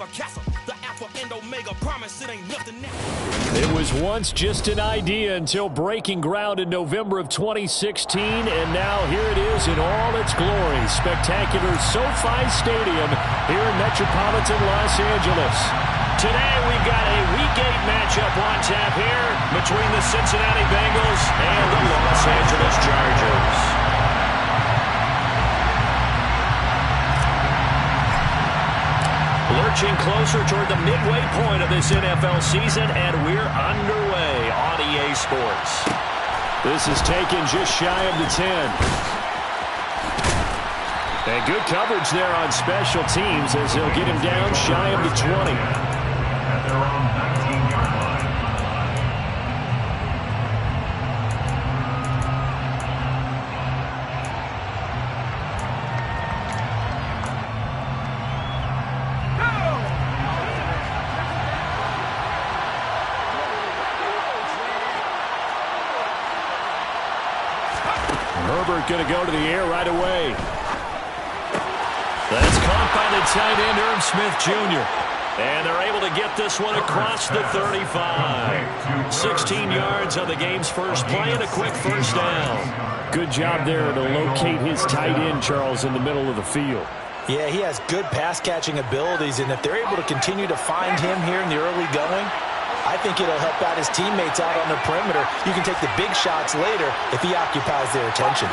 a castle. The alpha and omega promise it ain't nothing now. It was once just an idea until breaking ground in November of 2016, and now here it is in all its glory. Spectacular SoFi Stadium here in metropolitan Los Angeles. Today we've got a Week 8 matchup on tap here between the Cincinnati Bengals and the Los Angeles Chargers. Lurching closer toward the midway point of this NFL season, and we're underway on EA Sports. This is taken just shy of the 10. And good coverage there on special teams as they'll get him down shy of the 20. At their own 19-yard line. Herbert going to go to the air right away. That's caught by the tight end, Irv Smith Jr. And they're able to get this one across the 35. 16 yards on the game's first play and a quick first down. Good job there to locate his tight end, Charles, in the middle of the field. Yeah, he has good pass-catching abilities, and if they're able to continue to find him here in the early going, I think it'll help out his teammates out on the perimeter. You can take the big shots later if he occupies their attention.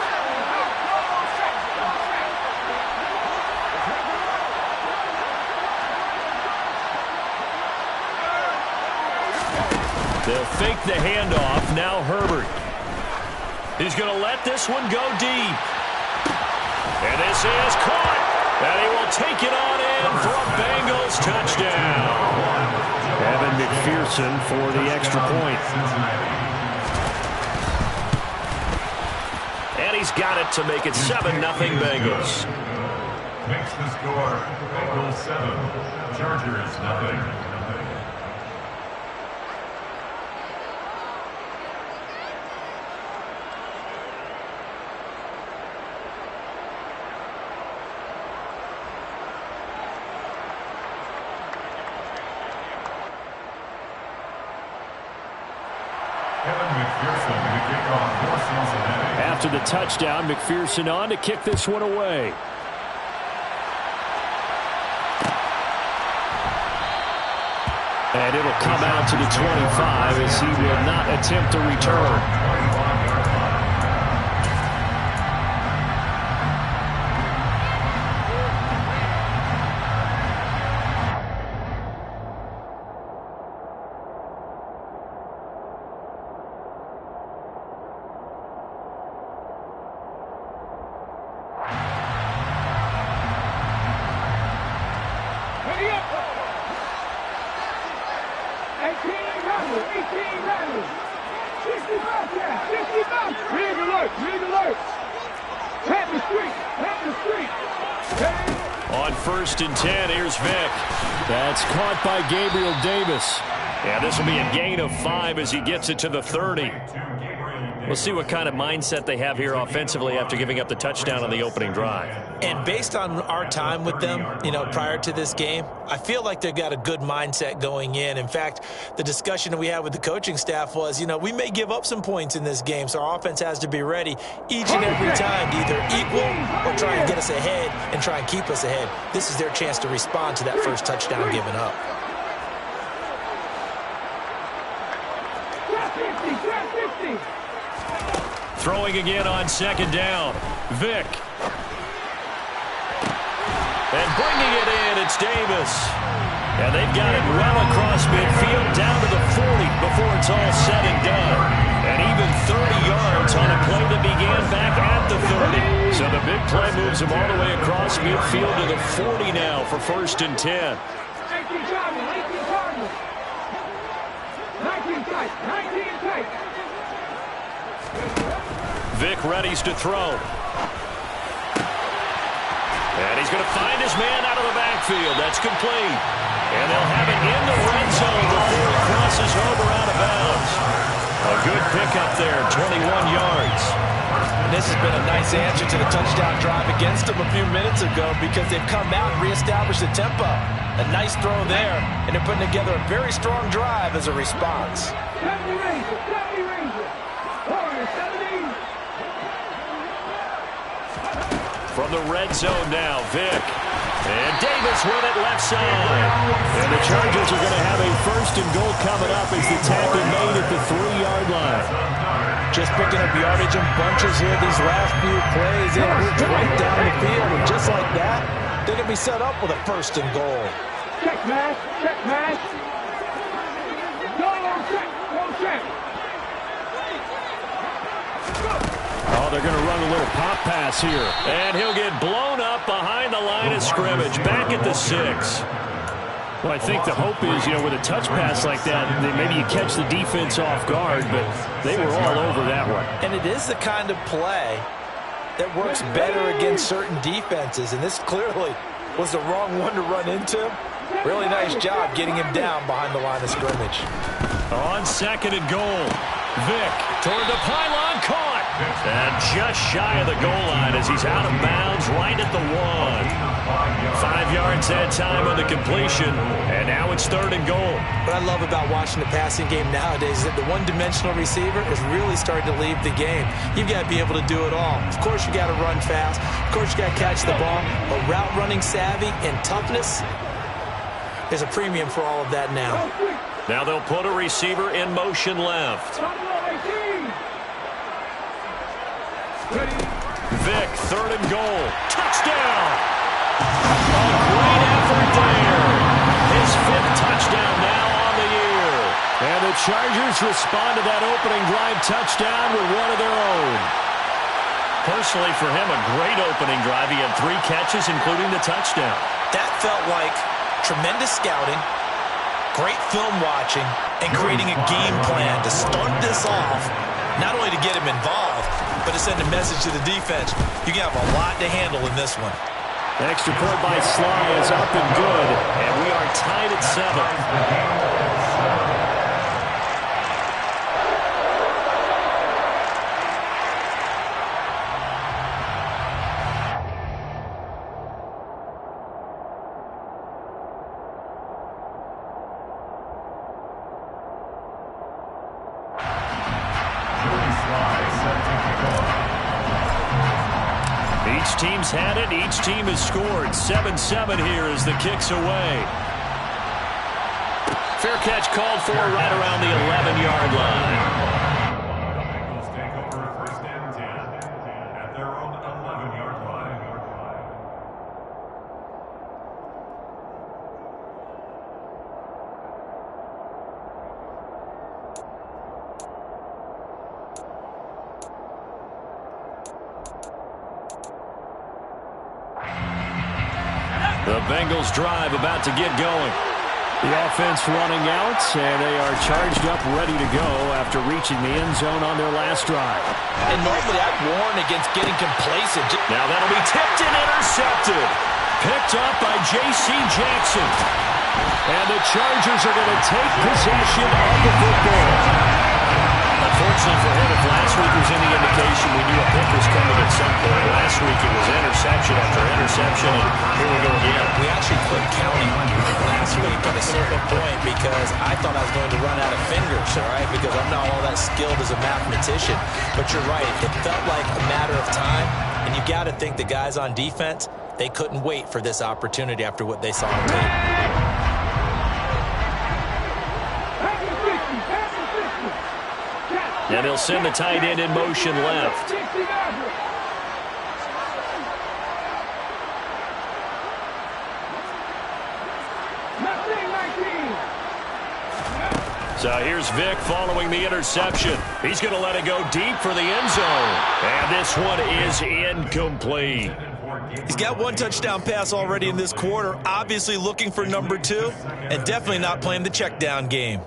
They'll fake the handoff. Now Herbert. He's going to let this one go deep. And this is caught. And he will take it on in for a Bengals touchdown. Evan McPherson for the extra point. And he's got it to make it 7-0 Bengals. Makes the score Bengals 7, Chargers 0. After the touchdown, McPherson on to kick this one away. And it'll come out to the 25 as he will not attempt a return. On 1st and 10, here's Vic. That's caught by Gabriel Davis. Yeah, this will be a gain of 5 as he gets it to the 30. We'll see what kind of mindset they have here offensively after giving up the touchdown on the opening drive. And based on our time with them, prior to this game, I feel like they've got a good mindset going in. In fact, the discussion that we had with the coaching staff was, we may give up some points in this game, so our offense has to be ready each and every time to either equal or try and get us ahead and try and keep us ahead. This is their chance to respond to that first touchdown given up. Throwing again on 2nd down. Vic. And bringing it in, it's Davis. And they've got it well across midfield down to the 40 before it's all said and done. And even 30 yards on a play that began back at the 30. So the big play moves him all the way across midfield to the 40 now for 1st and 10. 19 tight. Vic readies to throw. And he's going to find his man out of the backfield. That's complete. And they'll have it in the red zone before he crosses over out of bounds. A good pickup there, 21 yards. And this has been a nice answer to the touchdown drive against them a few minutes ago because they've come out and reestablished the tempo. A nice throw there, and they're putting together a very strong drive as a response. From the red zone now, Vick. And Davis with it left side. And the Chargers are going to have a first and goal coming up as the tackle made at the 3-yard line. Just picking up yardage in bunches here these last few plays. They moved right down the field, and just like that, they're going to be set up with a first and goal. Check, man. Check, man. Go, check. Go, check. Oh, they're going to run a little pop pass here. And he'll get blown up behind the line of scrimmage, back at the 6. Well, I think the hope is, with a touch pass like that, maybe you catch the defense off guard, but they were all over that one. And it is the kind of play that works better against certain defenses, and this clearly was the wrong one to run into. Really nice job getting him down behind the line of scrimmage. On second and goal, Vick toward the pylon, caught. And just shy of the goal line as he's out of bounds right at the 1. 5 yards that time on the completion, and now it's third and goal. What I love about watching the passing game nowadays is that the one-dimensional receiver is really starting to leave the game. You've got to be able to do it all. Of course, you got to run fast. Of course, you got to catch the ball. But route running savvy and toughness is a premium for all of that now. Now they'll put a receiver in motion left. Vick, third and goal. Touchdown! A great effort there. His 5th touchdown now on the year. And the Chargers respond to that opening drive touchdown with one of their own. Personally, for him, a great opening drive. He had 3 catches, including the touchdown. That felt like tremendous scouting, great film watching, and creating a game plan to start this off, not only to get him involved, but to send a message to the defense. You have a lot to handle in this one. Extra point by Sly is up and good, and we are tied at 7. Each team's had it. Each team has scored. 7-7 here as the kick's away. Fair catch called for right around the 11-yard line. Bengals take over first and 10 at their own 11-yard line. The Bengals drive about to get going. The offense running out, and they are charged up, ready to go after reaching the end zone on their last drive. And normally I'd warn against getting complacent. Now that'll be tipped and intercepted. Picked up by J.C. Jackson. And the Chargers are going to take possession of the football. Unfortunately for him, if last week was any indication, we knew a pick was coming at some point. Last week it was interception after interception, and here we go again. We actually quit counting last week at a certain point because I thought I was going to run out of fingers, all right, because I'm not all that skilled as a mathematician. But you're right, it felt like a matter of time, and you got to think the guys on defense, they couldn't wait for this opportunity after what they saw on tape. And they'll send the tight end in motion left. So here's Vick following the interception. He's going to let it go deep for the end zone. And this one is incomplete. He's got 1 touchdown pass already in this quarter, obviously looking for number 2, and definitely not playing the check down game.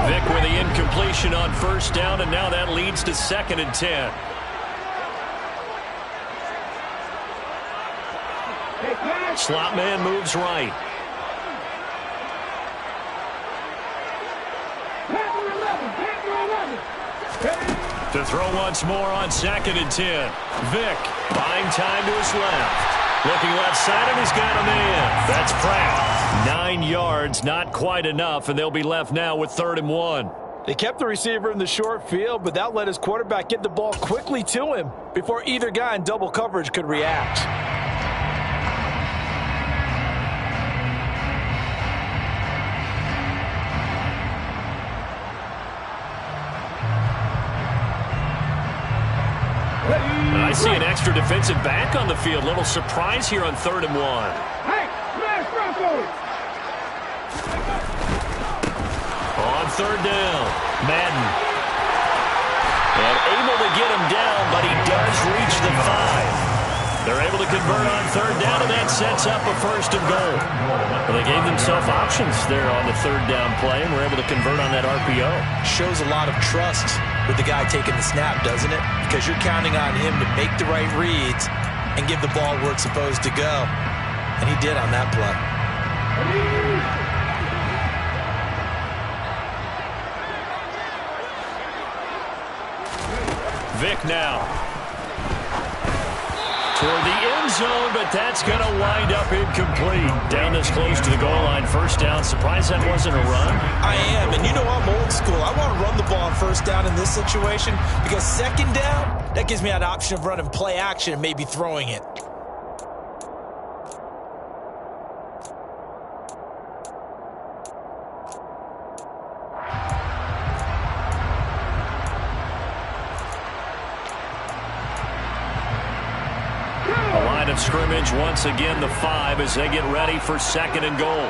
Vick with the incompletion on first down, and now that leads to 2nd and 10. Slot man moves right. To throw once more on 2nd and 10. Vick buying time to his left. Looking left side, and he's got a man. That's Pratt. 9 yards, not quite enough, and they'll be left now with 3rd and 1. They kept the receiver in the short field, but that let his quarterback get the ball quickly to him before either guy in double coverage could react. I see an extra defensive back on the field. Little surprise here on 3rd and 1. Hey, smash Rocco! On 3rd down, Madden. And able to get him down, but he does reach the 5. They're able to convert on 3rd down, and that sets up a 1st and goal. Well, they gave themselves options there on the 3rd down play, and were able to convert on that RPO. Shows a lot of trust with the guy taking the snap, doesn't it? Because you're counting on him to make the right reads and give the ball where it's supposed to go. And he did on that play. Vick now. Toward the end zone, but that's going to wind up incomplete. Down this close to the goal line, 1st down. Surprised that wasn't a run? I am, and you know I'm old school. I want to run the ball on 1st down in this situation because 2nd down, that gives me an option of running play action and maybe throwing it. Scrimmage once again, the 5 as they get ready for 2nd and goal.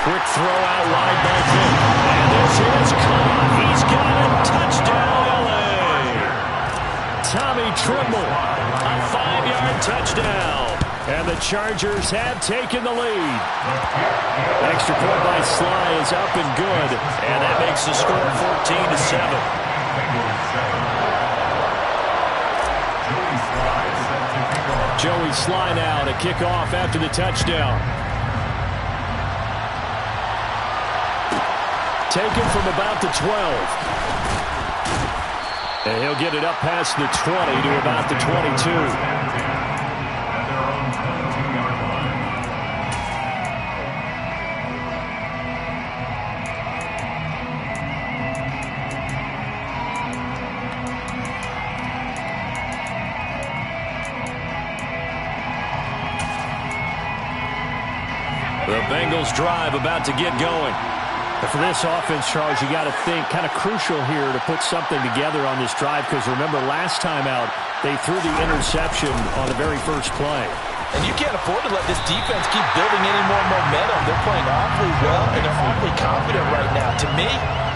Quick throw out wide by Vick. And this is caught. He's got a touchdown, LA. Tommy Trimble, a 5-yard touchdown. And the Chargers have taken the lead. Extra point by Sly is up and good. And that makes the score 14-7. Joey Sly now to kick off after the touchdown. Taken from about the 12. And he'll get it up past the 20 to about the 22. The Bengals drive about to get going. But for this offense, Charles, you got to think kind of crucial here to put something together on this drive because remember last time out, they threw the interception on the very first play. And you can't afford to let this defense keep building any more momentum. They're playing awfully well, and they're awfully confident right now. To me,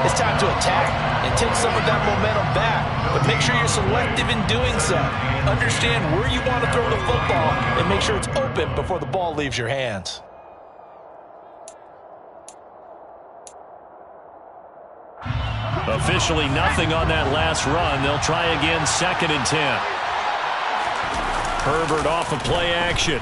it's time to attack and take some of that momentum back. But make sure you're selective in doing so. Understand where you want to throw the football and make sure it's open before the ball leaves your hands. Officially nothing on that last run. They'll try again 2nd and 10. Herbert off of play action.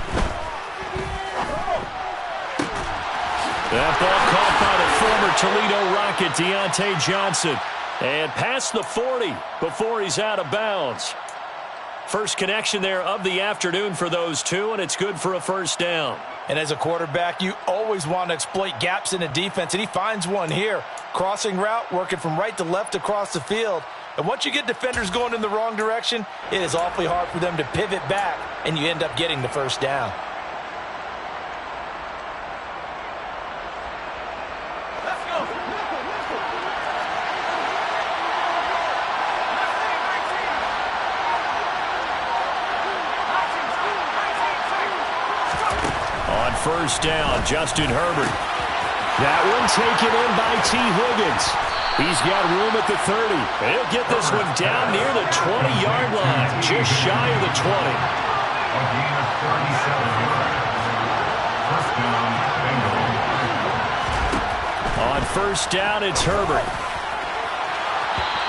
That ball caught by the former Toledo Rocket, Deontay Johnson. And past the 40 before he's out of bounds. First connection there of the afternoon for those two, and it's good for a 1st down. And as a quarterback, you always want to exploit gaps in the defense, and he finds one here. Crossing route, working from right to left across the field. And once you get defenders going in the wrong direction, it is awfully hard for them to pivot back, and you end up getting the 1st down. Let's go. On 1st down, Justin Herbert. That one taken in by T. Higgins. He's got room at the 30. He'll get this one down near the 20-yard line, just shy of the 20. A gain of 37 yards. 1st down, Bengals. On 1st down, it's Herbert.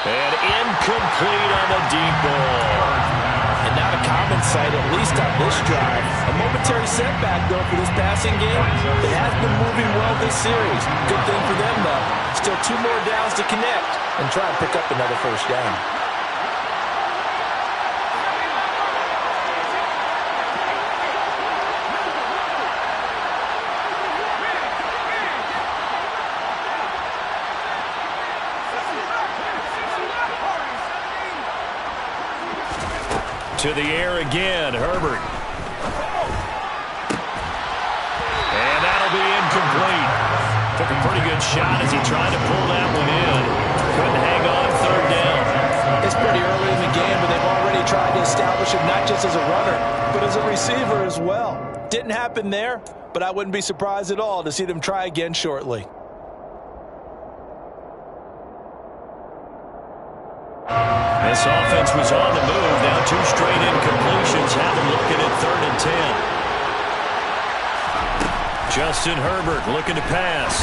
And incomplete on the deep ball. And now to common sight, at least on this drive. A momentary setback, though, for this passing game. It has been moving well this series. Good thing for them, though. Still 2 more downs to connect and try and pick up another first down. To the air again, Herbert. And that'll be incomplete. Took a pretty good shot as he tried to pull that one in. Couldn't hang on 3rd down. It's pretty early in the game, but they've already tried to establish him not just as a runner, but as a receiver as well. Didn't happen there, but I wouldn't be surprised at all to see them try again shortly. This offense was on the move. Now 2 straight incompletions have them looking at 3rd and 10. Justin Herbert looking to pass.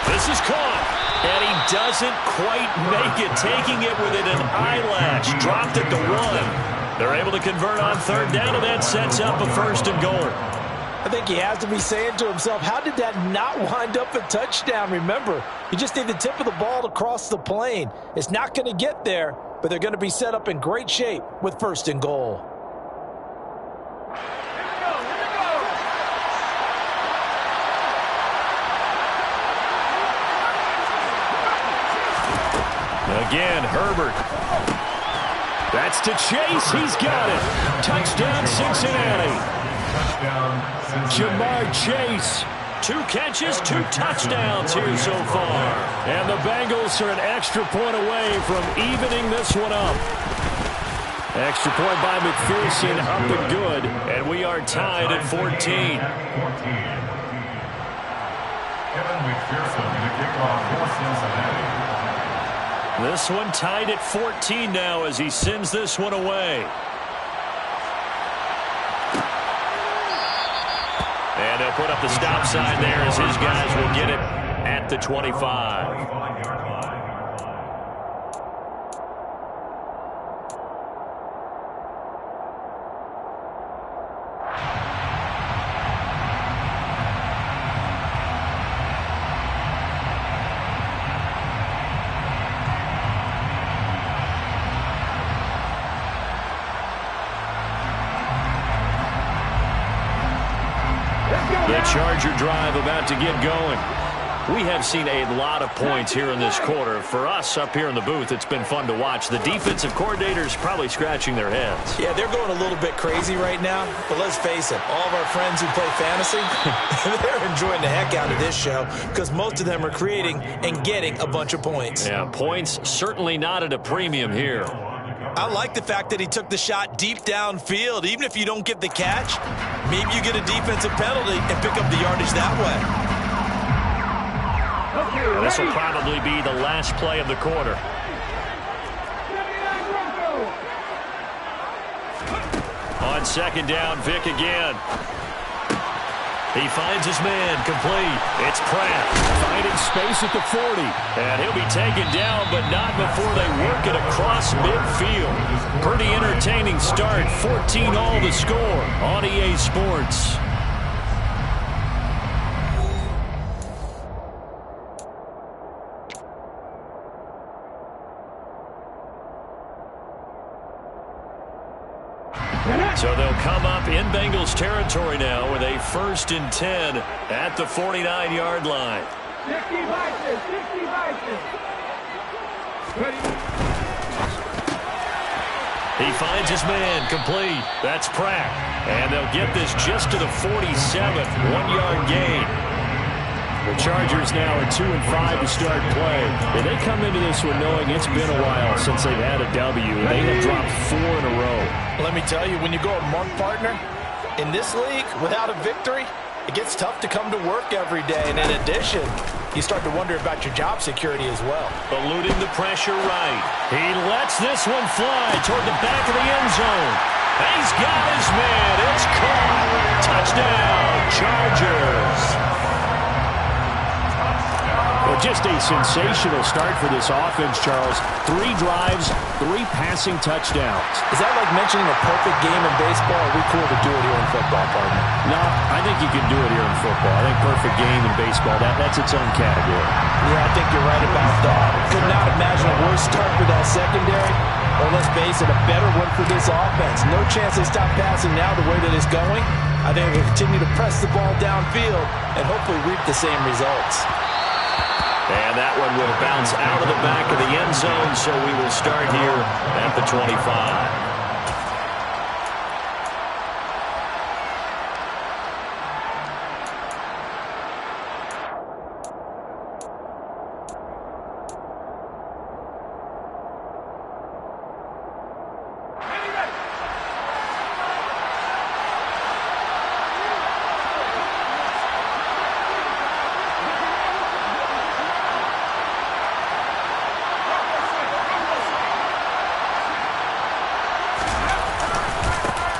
This is caught. And he doesn't quite make it, taking it within an eyelash. Dropped it to 1. They're able to convert on 3rd down, and that sets up a 1st and goal. I think he has to be saying to himself, how did that not wind up a touchdown? Remember, you just need the tip of the ball to cross the plane. It's not going to get there, but they're going to be set up in great shape with 1st and goal. Again, Herbert. That's to Chase. He's got it. Touchdown, Cincinnati. Jamar Chase. 2 catches, 2 touchdowns here so far. And the Bengals are an extra point away from evening this one up. Extra point by McPherson, up and good. And we are tied at 14. Kevin McPherson, the kickoff for Cincinnati. This one tied at 14 now as he sends this one away. And they'll put up the stop sign there as his guys will get it at the 25. The Charger drive about to get going. We have seen a lot of points here in this quarter. For us up here in the booth, it's been fun to watch. The defensive coordinators probably scratching their heads. Yeah, they're going a little bit crazy right now. But let's face it, all of our friends who play fantasy, they're enjoying the heck out of this show because most of them are creating and getting a bunch of points. Yeah, points certainly not at a premium here. I like the fact that he took the shot deep downfield. Even if you don't get the catch, maybe you get a defensive penalty and pick up the yardage that way. This will probably be the last play of the quarter. On 2nd down, Vic again. He finds his man, complete. It's Pratt, finding space at the 40. And he'll be taken down, but not before they work it across midfield. Pretty entertaining start, 14-all the score on EA Sports. So they'll come up in Bengals territory now with a 1st and 10 at the 49-yard line. 60 vices, 60 vices. He finds his man, complete. That's Pratt. And they'll get this just to the 47, 1-yard gain. The Chargers now are 2-5 to start play. And they come into this one knowing it's been a while since they've had a W. They have dropped 4 in a row. Let me tell you, when you go a month partner, in this league, without a victory, it gets tough to come to work every day. And in addition, you start to wonder about your job security as well. Eluding the pressure right. He lets this one fly toward the back of the end zone. He's got his man. It's caught. Touchdown, Chargers. The Well, just a sensational start for this offense, Charles. 3 drives, 3 passing touchdowns. Is that like mentioning a perfect game in baseball? Or are we cool to do it here in football, partner? No, I think you can do it here in football. I think perfect game in baseball, that's its own category. Yeah, I think you're right about that. Could not imagine a worse start for that secondary. Or let's face it, a better one for this offense. No chance they stop passing now the way that it's going. I think we'll continue to press the ball downfield and hopefully reap the same results. And that one will bounce out of the back of the end zone, so we will start here at the 25.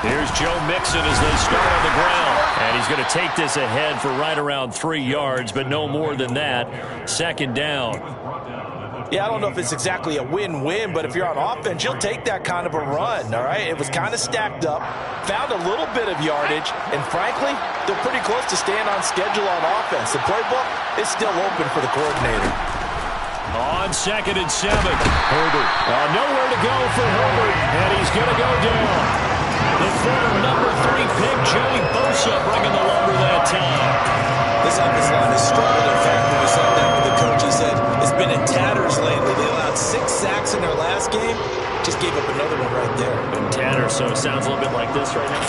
Here's Joe Mixon as they start on the ground. And he's going to take this ahead for right around 3 yards, but no more than that. 2nd down. Yeah, I don't know if it's exactly a win-win, but if you're on offense, you'll take that kind of a run, all right? It was kind of stacked up, found a little bit of yardage, and frankly, they're pretty close to staying on schedule on offense. The playbook is still open for the coordinator. On 2nd and 7, Herbert. Nowhere to go for Herbert, and he's going to go down. The former number 3 pick, Joey Bosa, bringing the lumber that time. This offensive line has struggled. In fact, when we sat down with the coach, he said it's been in tatters lately. They allowed 6 sacks in their last game. Just gave up another one right there. In tatters, so it sounds a little bit like this right now.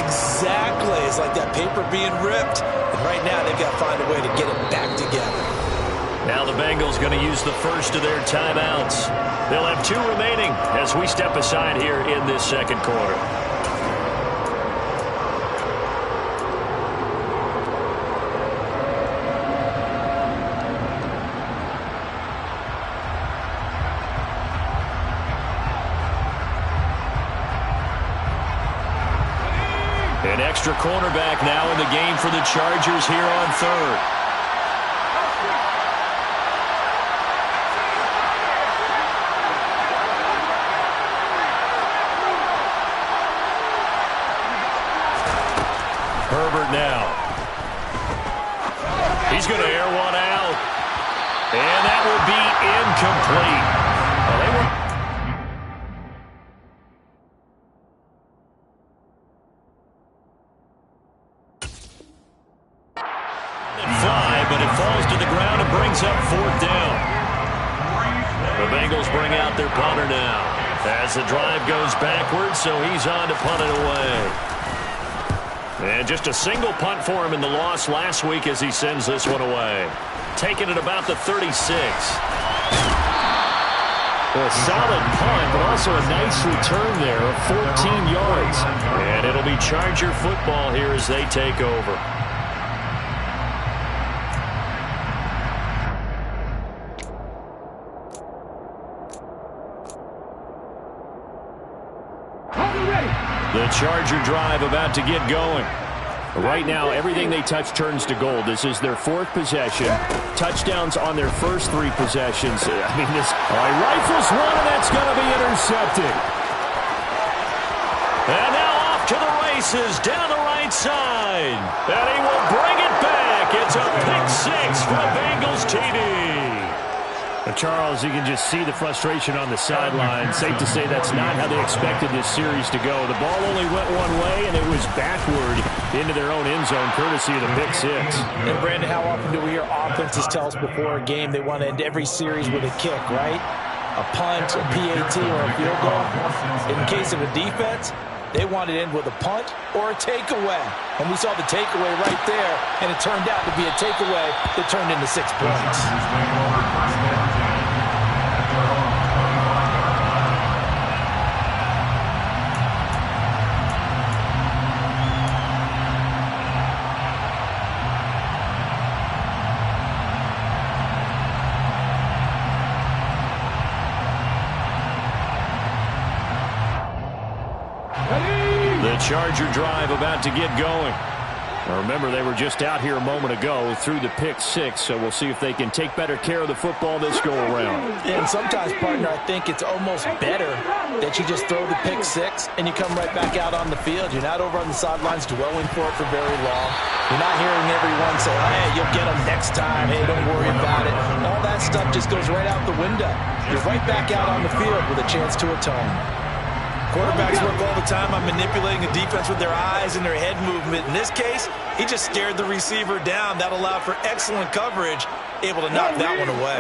Exactly. It's like that paper being ripped. And right now, they've got to find a way to get it back together. Now the Bengals going to use the first of their timeouts. They'll have 2 remaining as we step aside here in this 2nd quarter. An extra cornerback now in the game for the Chargers here on 3rd. Herbert now. He's going to air one out. And that will be incomplete. Well, they were... fly, but it falls to the ground and brings up 4th down. The Bengals bring out their punter now. As the drive goes backwards, so he's on to punt it away. And just a single punt for him in the loss last week as he sends this one away. Taking it about the 36. A solid punt, but also a nice return there of 14 yards. And it'll be Charger football here as they take over. The Charger drive about to get going. Right now, everything they touch turns to gold. This is their 4th possession. Touchdowns on their first 3 possessions. I mean, this rifles one, and that's going to be intercepted. And now off to the races down the right side. And he will bring it back. It's a pick 6 for the Bengals TD. Charles, you can just see the frustration on the sideline. Safe to say that's not how they expected this series to go. The ball only went one way, and it was backward into their own end zone, courtesy of the pick 6. And, Brandon, how often do we hear offenses tell us before a game they want to end every series with a kick, right? A punt, a PAT, or a field goal. In case of a defense, they want it in with a punt or a takeaway. And we saw the takeaway right there, and it turned out to be a takeaway that turned into 6 points. The Charger drive about to get going. Well, remember, they were just out here a moment ago through the pick six, so we'll see if they can take better care of the football this go-around. Yeah, and sometimes, partner, I think it's almost better that you just throw the pick six and you come right back out on the field. You're not over on the sidelines dwelling for it for very long. You're not hearing everyone say, hey, you'll get them next time. Hey, don't worry about it. All that stuff just goes right out the window. You're right back out on the field with a chance to atone. Quarterbacks work all the time on manipulating the defense with their eyes and their head movement. In this case, he just stared the receiver down. That allowed for excellent coverage, able to knock that one away.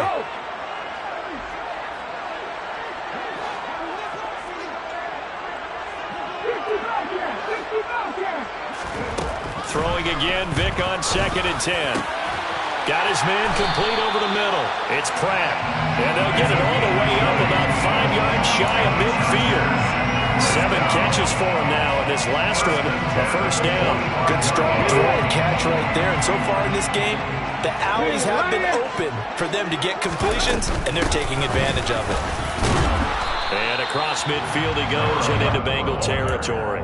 Throwing again, Vic on 2nd and 10. Got his man complete over the middle. It's Pratt. And they'll get it all the way up about 5 yards shy of midfield. 7 catches for him now, and this last one, a first down. Good strong throw and catch right there. And so far in this game, the alleys have been open for them to get completions, and they're taking advantage of it. And across midfield he goes and into Bengal territory.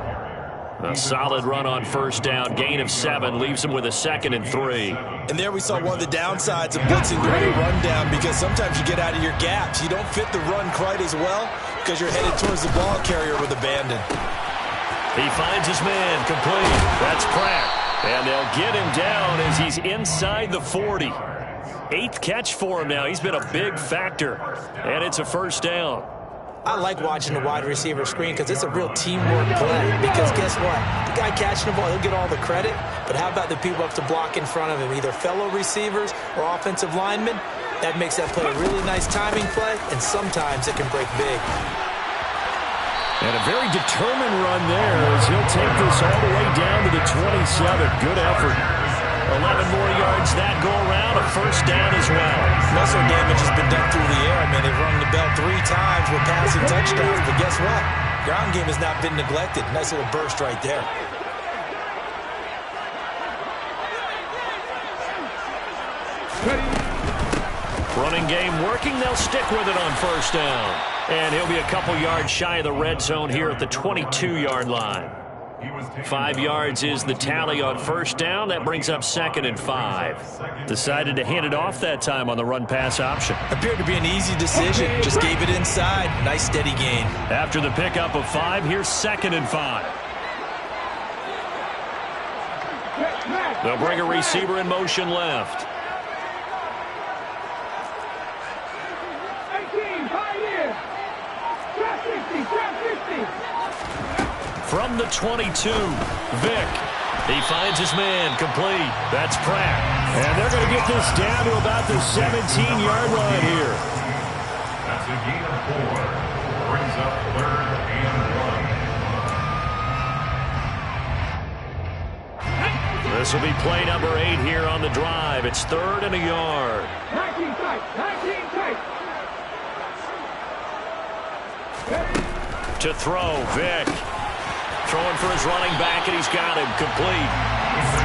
A solid run on first down. Gain of 7 leaves him with a 2nd and 3. And there we saw one of the downsides of blitzing during a rundown, because sometimes you get out of your gaps. You don't fit the run quite as well because you're headed towards the ball carrier with abandon. He finds his man complete. That's Pratt. And they'll get him down as he's inside the 40. 8th catch for him now. He's been a big factor. And it's a first down. I like watching the wide receiver screen because it's a real teamwork play. Because guess what? The guy catching the ball, he'll get all the credit. But how about the people up to block in front of him, either fellow receivers or offensive linemen? That makes that play a really nice timing play, and sometimes it can break big. And a very determined run there as he'll take this all the way down to the 27. Good effort. 11 more yards that go around, a first down as well. Muscle damage has been done through the air. I mean, they've rung the bell 3 times with passing touchdowns, but guess what? Ground game has not been neglected. Nice little burst right there. Running game working. They'll stick with it on first down. And he'll be a couple yards shy of the red zone here at the 22-yard line. 5 yards is the tally on first down. That brings up 2nd and 5. Decided to hand it off that time on the run-pass option. Appeared to be an easy decision. Just gave it inside. Nice steady gain. After the pickup of 5, here's 2nd and 5. They'll bring a receiver in motion left. From the 22, Vic. He finds his man complete. That's Pratt. And they're going to get this down to about the 17-yard line here. That's a gain of 4. Brings up 3rd and 1. This will be play number 8 here on the drive. It's 3rd and a yard. 19 tight. 19 tight. To throw, Vic. Throwing for his running back, and he's got him complete.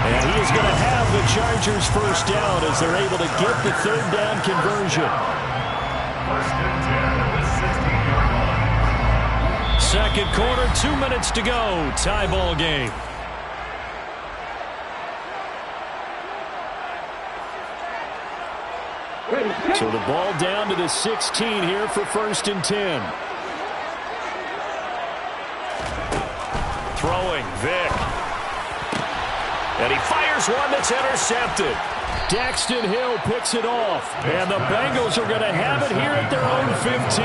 And he is going to have the Chargers first down as they're able to get the 3rd down conversion. 1st and 10 at the 16-yard line. Second quarter, 2 minutes to go. Tie ball game. So the ball down to the 16 here for 1st and 10. Throwing, Vic. And he fires one that's intercepted. Daxton Hill picks it off. And the Bengals are going to have it here at their own 15.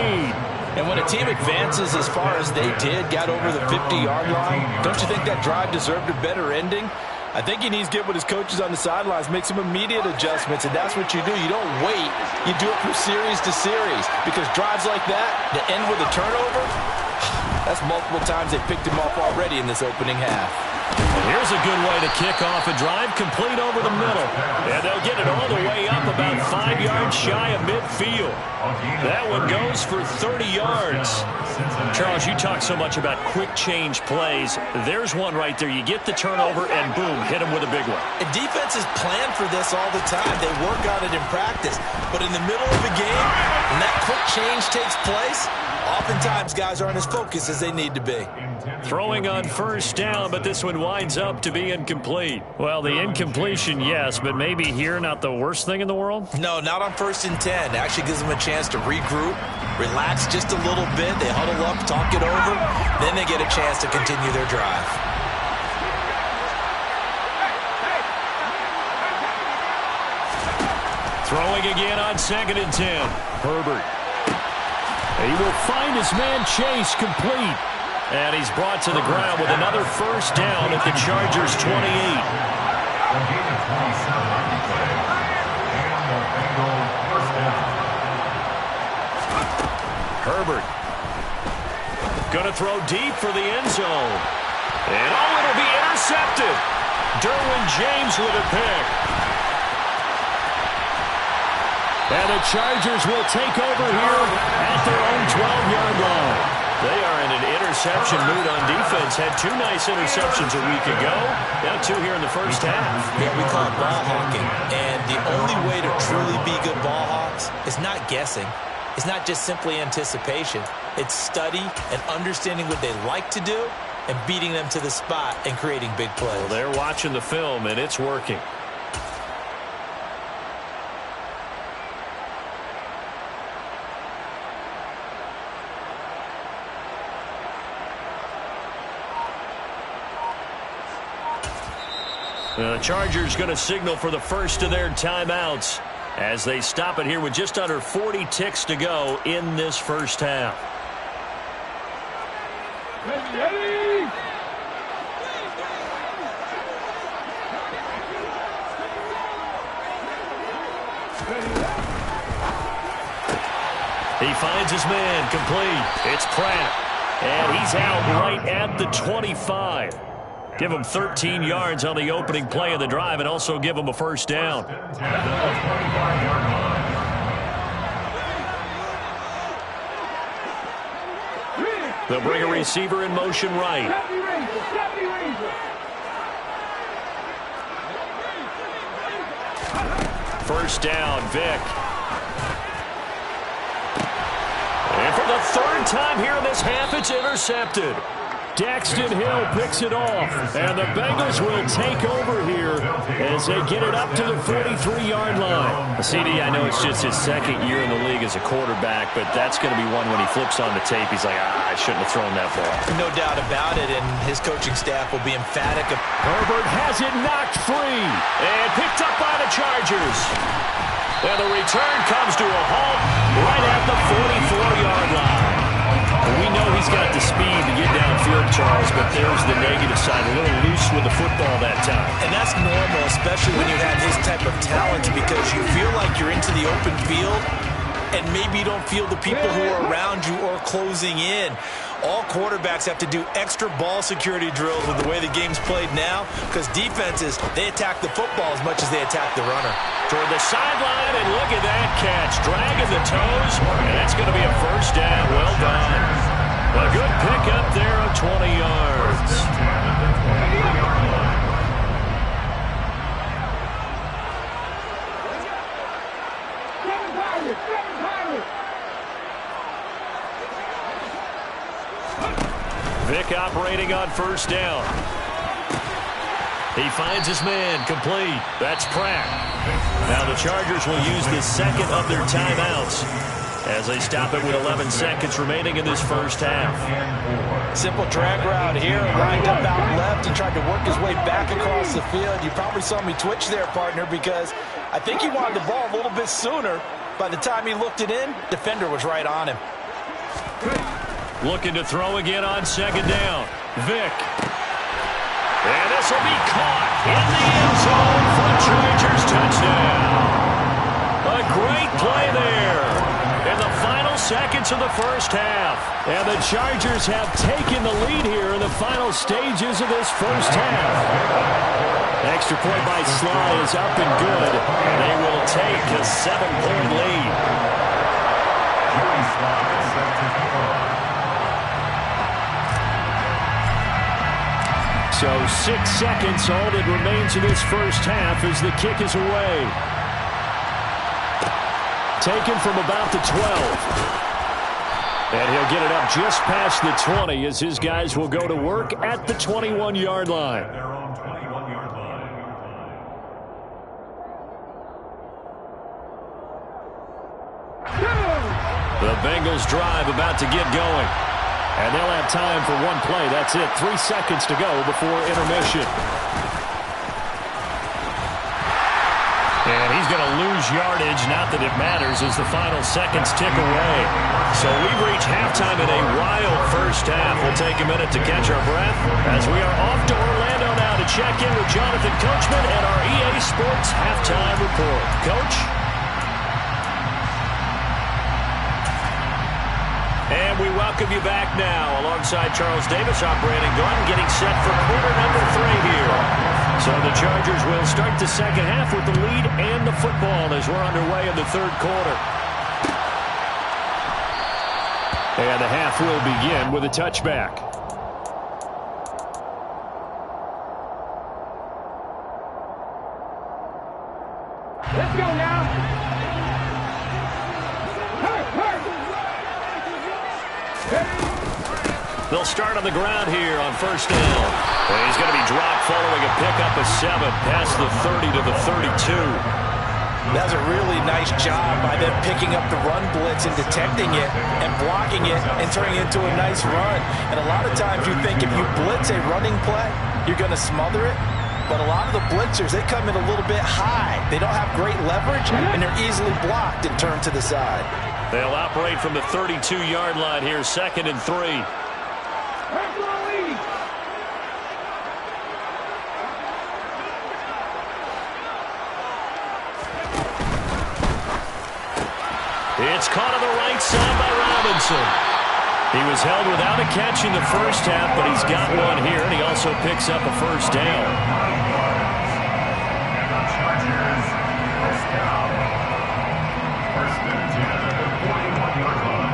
And when a team advances as far as they did, got over the 50-yard line, don't you think that drive deserved a better ending? I think he needs to get with his coaches on the sidelines, make some immediate adjustments, and that's what you do. You don't wait. You do it from series to series, because drives like that, that end with a turnover, that's multiple times they picked him off already in this opening half. And here's a good way to kick off a drive, complete over the middle. And they'll get it all the way up about 5 yards shy of midfield. That one goes for 30 yards. Charles, you talk so much about quick change plays. There's one right there. You get the turnover and boom, hit him with a big one. And defenses plan for this all the time. They work on it in practice. But in the middle of the game, when that quick change takes place, Oftentimes, guys aren't as focused as they need to be. Throwing on first down, but this one winds up to be incomplete. Well, the incompletion, yes, but maybe here not the worst thing in the world? No, not on 1st and 10. It actually gives them a chance to regroup, relax just a little bit. They huddle up, talk it over. Then they get a chance to continue their drive. Throwing again on 2nd and 10. Herbert. He will find his man Chase complete. And he's brought to the ground with another first down at the Chargers' 28. Herbert. Going to throw deep for the end zone. And it'll be intercepted. Derwin James with a pick. And the Chargers will take over here at their own 12-yard line. They are in an interception mood on defense. Had 2 nice interceptions a week ago. Now 2 here in the first half. Yeah, we call it ball hawking. And the only way to truly be good ball hawks is not guessing. It's not just simply anticipation. It's study and understanding what they like to do and beating them to the spot and creating big plays. Well, they're watching the film, and it's working. The Chargers going to signal for the first of their timeouts as they stop it here with just under 40 ticks to go in this first half. Ready? He finds his man complete. It's Pratt. And he's out right at the 25. Give him 13 yards on the opening play of the drive and also give him a first down. They'll bring a receiver in motion right. First down, Vic. And for the 3rd time here in this half, it's intercepted. Daxton Hill picks it off, and the Bengals will take over here as they get it up to the 43-yard line. CD, I know it's just his 2nd year in the league as a quarterback, but that's going to be one when he flips on the tape, he's like, I shouldn't have thrown that ball. No doubt about it, and his coaching staff will be emphatic. Herbert has it knocked free and picked up by the Chargers. And the return comes to a halt right at the 44-yard line. We know he's got the speed to get downfield, Charles, but there's the negative side. A little loose with the football that time. And that's normal, especially when you have his type of talent, because you feel like you're into the open field and maybe you don't feel the people who are around you or closing in. All quarterbacks have to do extra ball security drills with the way the game's played now, because defenses, they attack the football as much as they attack the runner. Toward the sideline, and look at that catch. Dragging the toes, and that's going to be a first down. Well done. A good pickup there of 20 yards. Vic operating on first down. He finds his man complete. That's Pratt. Now the Chargers will use the 2nd of their timeouts as they stop it with 11 seconds remaining in this first half. Simple drag route here, lined up out left and tried to work his way back across the field. You probably saw me twitch there, partner, because I think he wanted the ball a little bit sooner. By the time he looked it in, defender was right on him. Looking to throw again on 2nd down. Vic. And this will be caught in the end zone for the Chargers touchdown. A great play there in the final seconds of the first half. And the Chargers have taken the lead here in the final stages of this first half. Extra point by Sly is up and good. They will take a 7-point lead. So 6 seconds, all that remains in this first half as the kick is away. Taken from about the 12. And he'll get it up just past the 20 as his guys will go to work at the 21-yard line. Their own 21-yard line. The Bengals drive about to get going. And they'll have time for one play. That's it. 3 seconds to go before intermission. And he's going to lose yardage. Not that it matters as the final seconds tick away. So we've reached halftime in a wild first half. We'll take a minute to catch our breath as we are off to Orlando now to check in with Jonathan Coachman and our EA Sports Halftime Report. Coach? And we welcome you back now alongside Charles Davis, operating gun, getting set for quarter number 3 here. So the Chargers will start the second half with the lead and the football as we're underway in the third quarter. And the half will begin with a touchback. Let's go now. They'll start on the ground here on first down. And he's going to be dropped following a pickup of 7 past the 30 to the 32. That's a really nice job by them picking up the run blitz and detecting it and blocking it and turning it into a nice run. And a lot of times you think if you blitz a running play, you're going to smother it. But a lot of the blitzers, they come in a little bit high. They don't have great leverage, and they're easily blocked and turned to the side. They'll operate from the 32-yard line here, 2nd and 3. It's caught on the right side by Robinson. He was held without a catch in the first half, but he's got one here, and he also picks up a first down. And the Chargers first down. First and 10 at the 41-yard line.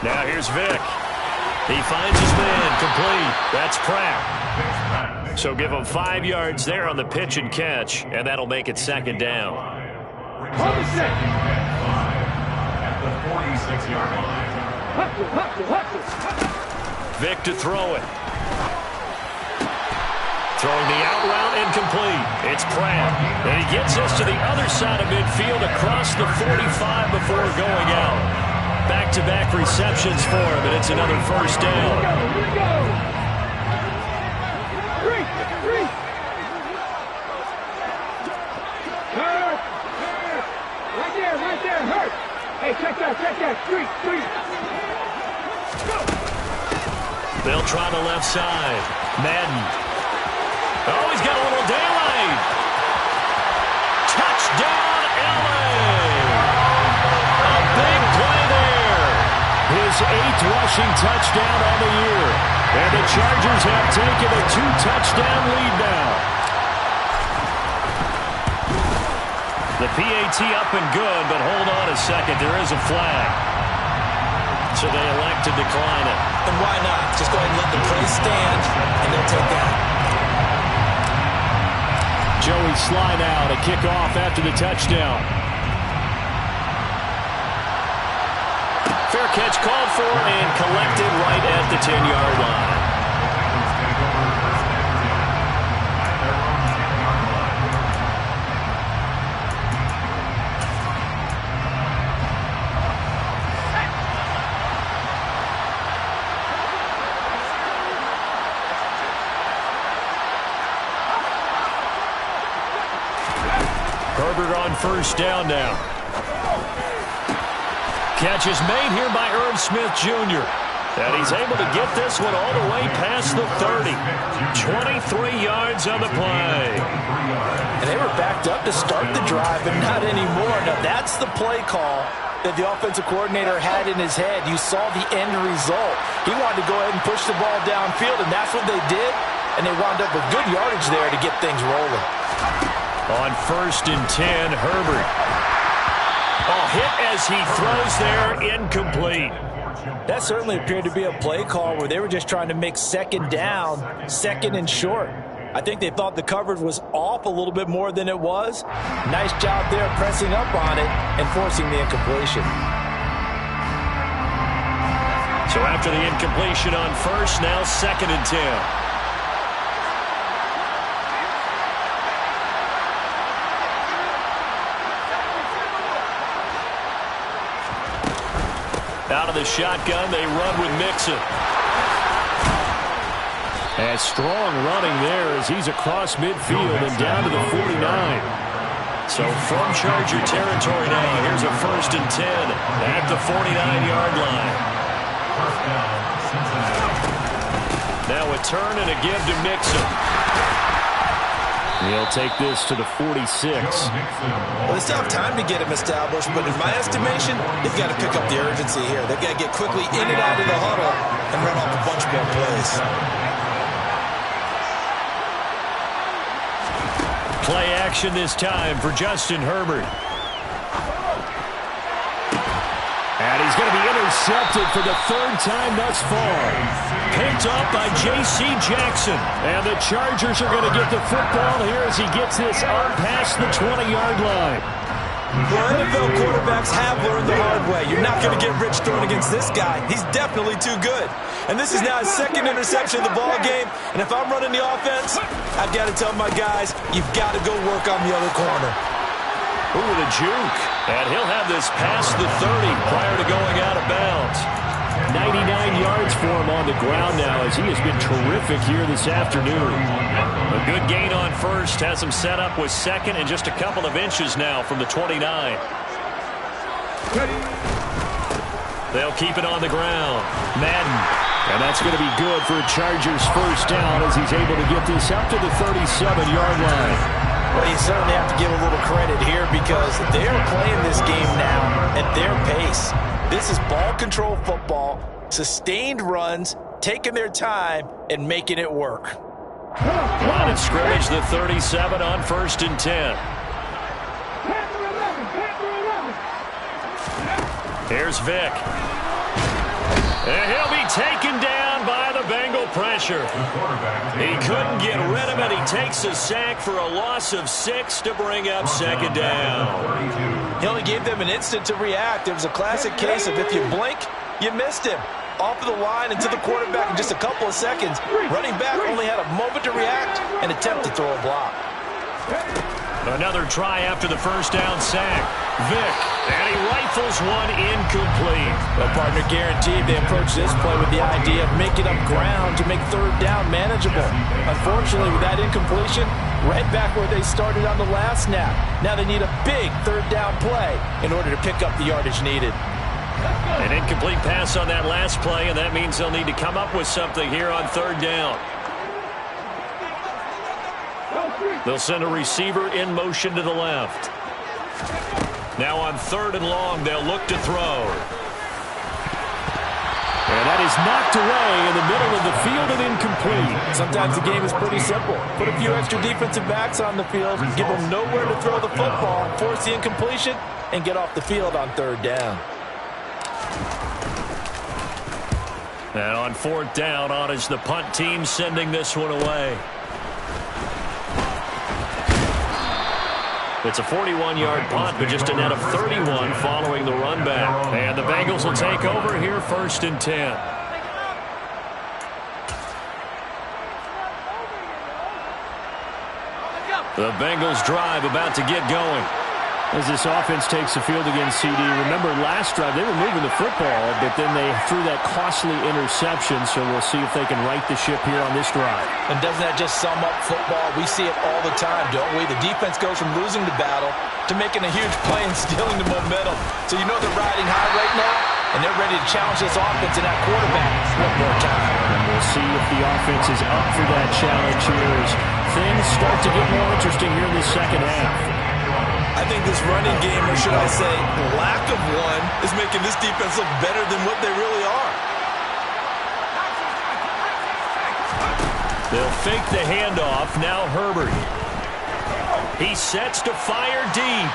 Now here's Vic. He finds his man complete. That's Pratt. So give him 5 yards there on the pitch and catch, and that'll make it 2nd down. At the 46-yard line. Vic to throw it. Throwing the out route incomplete. It's Pratt. And he gets us to the other side of midfield across the 45 before going out. Back-to-back receptions for him, and it's another first down. Here we go. Three. Hurt. Right there. Hurt. Hey, check that. Three. Go. They'll try the left side. Madden. Oh, he's got a little daylight. Touchdown, LA. A big play there. His 8th rushing touchdown on the year. And the Chargers have taken a 2-touchdown lead now. The PAT up and good, but hold on a second. There is a flag. So they elect to decline it. And why not? Just go ahead and let the play stand, and they'll take that. Joey Sly now to kick off after the touchdown. Fair catch called for and collected right at the 10-yard line. Herbert on first down now. Catch is made here by Irv Smith Jr. And he's able to get this one all the way past the 30. 23 yards on the play. And they were backed up to start the drive, but not anymore. Now, that's the play call that the offensive coordinator had in his head. You saw the end result. He wanted to go ahead and push the ball downfield, and that's what they did. and they wound up with good yardage there to get things rolling. On 1st and 10, Herbert. Oh, hit as he throws there, incomplete. That certainly appeared to be a play call where they were just trying to make 2nd down, 2nd and short. I think they thought the coverage was off a little bit more than it was. Nice job there pressing up on it and forcing the incompletion. So after the incompletion on 1st, now 2nd and 10. Out of the shotgun, they run with Mixon. And strong running there as he's across midfield and down to the 49. So from Charger territory now, here's a 1st and 10 at the 49-yard line. Now a turn and a give to Mixon. He'll take this to the 46. Well, they still have time to get him established, but in my estimation, they've got to pick up the urgency here. They've got to get quickly in and out of the huddle and run off a bunch more plays. Play action this time for Justin Herbert. And he's going to be intercepted for the 3rd time thus far. Picked up by J.C. Jackson. And the Chargers are going to get the football here as he gets this up past the 20-yard line. Well, NFL quarterbacks have learned the hard way. You're not going to get rich throwing against this guy. He's definitely too good. And this is now his 2nd interception of the ball game. And if I'm running the offense, I've got to tell my guys, you've got to go work on the other corner. Ooh, the juke. And he'll have this past the 30 prior to going out of bounds. 99 yards for him on the ground now as he has been terrific here this afternoon. A good gain on 1st has him set up with 2nd and just a couple of inches now from the 29. They'll keep it on the ground. Madden. And that's going to be good for a Chargers 1st down as he's able to get this up to the 37-yard line. Well, you certainly have to give a little credit here because they're playing this game now at their pace. This is ball control football, sustained runs, taking their time, and making it work. Line of scrimmage, the 37 on 1st and 10. Here's Vic. And he'll be taken down by the Bengal pressure. He couldn't get rid of it. He takes a sack for a loss of 6 to bring up 2nd down. He only gave them an instant to react. It was a classic case of if you blink, you missed him. Off of the line and to the quarterback in just a couple of seconds. Running back only had a moment to react and attempt to throw a block. Another try after the 1st down sack. Vic, and he rifles one incomplete. Well, partner, guaranteed they approach this play with the idea of making up ground to make 3rd down manageable. Unfortunately, with that incompletion, right back where they started on the last snap. Now they need a big 3rd down play in order to pick up the yardage needed. An incomplete pass on that last play, and that means they'll need to come up with something here on 3rd down. They'll send a receiver in motion to the left. Now on 3rd and long, they'll look to throw. And that is knocked away in the middle of the field and incomplete. Sometimes the game is pretty simple. Put a few extra defensive backs on the field, give them nowhere to throw the football, force the incompletion, and get off the field on 3rd down. And on 4th down, on is the punt team sending this one away. It's a 41-yard punt, but just a net of 31 following the run back. And the Bengals will take over here 1st and 10. The Bengals drive about to get going. As this offense takes the field against CD, remember last drive they were moving the football, but then they threw that costly interception, so we'll see if they can right the ship here on this drive. And doesn't that just sum up football? We see it all the time, don't we? The defense goes from losing the battle to making a huge play and stealing the momentum. So you know they're riding high right now, and they're ready to challenge this offense and that quarterback one more time. And we'll see if the offense is up for that challenge here as things start to get more interesting here in the 2nd half. I think this running game, or should I say lack of one, is making this defense look better than what they really are. They'll fake the handoff. Now Herbert. He sets to fire deep.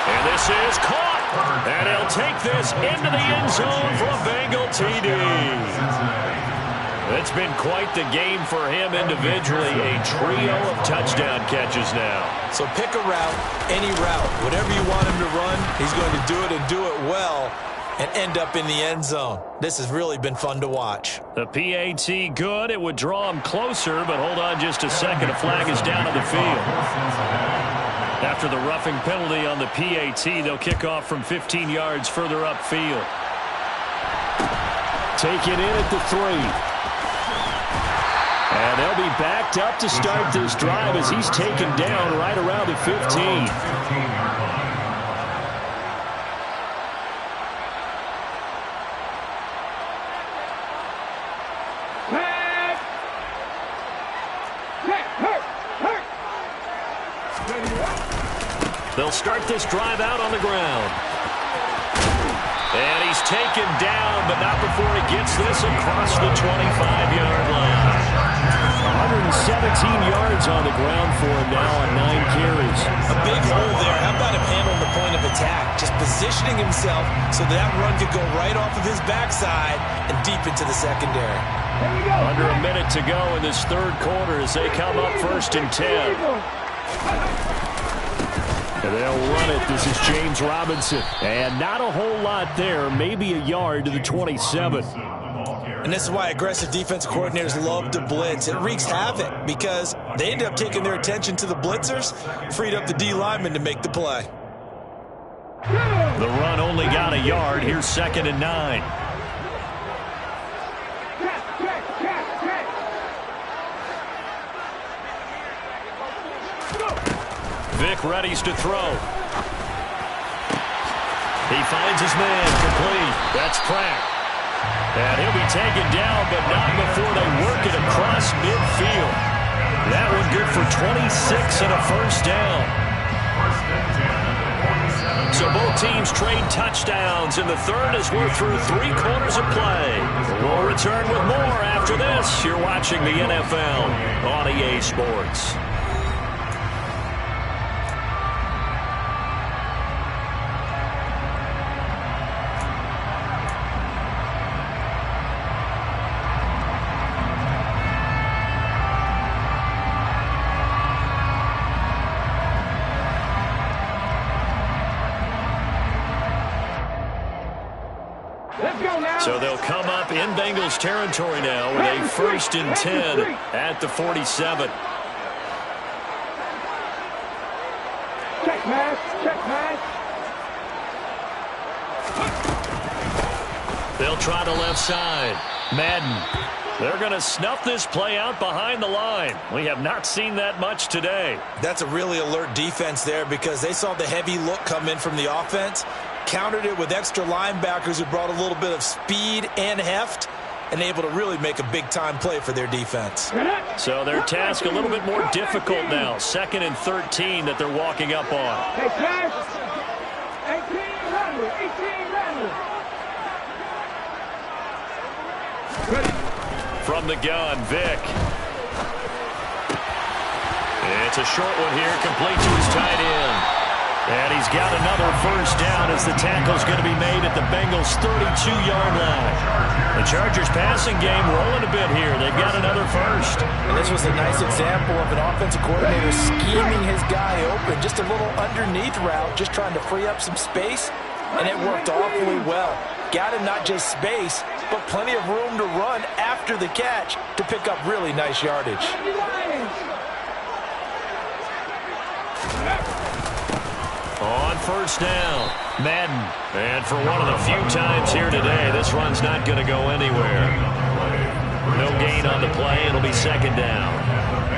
And this is caught. And he'll take this into the end zone for a Bengal TD. It's been quite the game for him individually. A trio of touchdown catches now. So pick a route, any route. Whatever you want him to run, he's going to do it and do it well and end up in the end zone. This has really been fun to watch. The PAT good. It would draw him closer, but hold on just a second. A flag is down on the field. After the roughing penalty on the PAT, they'll kick off from 15 yards further upfield. Taken in at the 3. And they'll be backed up to start this drive as he's taken down right around the 15. They'll start this drive out on the ground. And he's taken down, but not before he gets this across the 25-yard line. 117 yards on the ground for him now on 9 carries. A big hole there. How about him handling the point of attack? Just positioning himself so that run could go right off of his backside and deep into the secondary. Under a minute to go in this third quarter as they come up 1st and 10. And they'll run it. This is James Robinson. And not a whole lot there. Maybe a yard to the 27. And this is why aggressive defensive coordinators love to blitz. It wreaks havoc because they end up taking their attention to the blitzers, freed up the D lineman to make the play. The run only got a yard. Here's 2nd and 9. Vic readies to throw. He finds his man complete. That's Pratt. And he'll be taken down, but not before they work it across midfield. That one good for 26 and a first down. So both teams trade touchdowns in the third as we're through 3 quarters of play. We'll return with more after this. You're watching the NFL on EA Sports. So they'll come up in Bengals territory now with a 1st and 10 at the 47. Check man, check man. They'll try the left side. Madden. They're going to snuff this play out behind the line. We have not seen that much today. That's a really alert defense there because they saw the heavy look come in from the offense, countered it with extra linebackers who brought a little bit of speed and heft, and able to really make a big-time play for their defense. So their task a little bit more difficult now. 2nd and 13 that they're walking up on. Hey, Cash. 18 Ready. From the gun, Vic. It's a short one here, complete to his tight end. And he's got another first down as the tackle's going to be made at the Bengals' 32-yard line. The Chargers passing game rolling a bit here. They've got another first. And this was a nice example of an offensive coordinator scheming his guy open. Just a little underneath route, just trying to free up some space, and it worked awfully well. Got him not just space, but plenty of room to run after the catch to pick up really nice yardage. On first down, Madden. And for one of the few times here today, this run's not going to go anywhere. No gain on the play. It'll be 2nd down.